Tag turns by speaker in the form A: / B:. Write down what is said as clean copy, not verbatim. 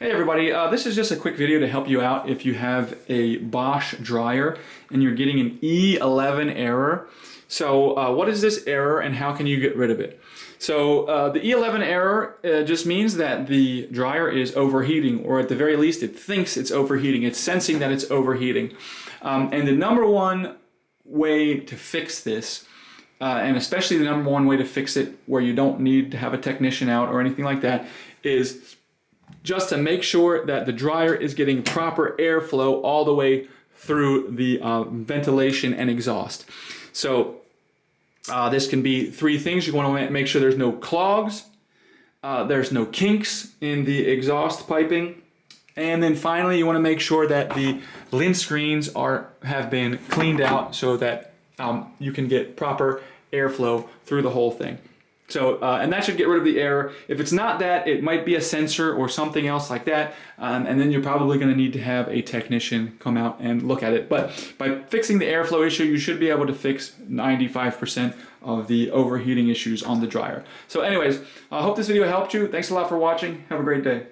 A: Hey everybody, this is just a quick video to help you out if you have a Bosch dryer and you're getting an E11 error. So what is this error and how can you get rid of it? So the E11 error just means that the dryer is overheating, or at the very least it thinks it's overheating. It's sensing that it's overheating. And the number one way to fix this, and especially the number one way to fix it where you don't need to have a technician out or anything like that, is just to make sure that the dryer is getting proper airflow all the way through the ventilation and exhaust. So this can be three things. You want to make sure there's no clogs, there's no kinks in the exhaust piping, and then finally you want to make sure that the lint screens have been cleaned out so that you can get proper airflow through the whole thing. So, and that should get rid of the error. If it's not that, it might be a sensor or something else like that, and then you're probably going to need to have a technician come out and look at it. But by fixing the airflow issue, you should be able to fix 95% of the overheating issues on the dryer. So anyways, I hope this video helped you. Thanks a lot for watching. Have a great day.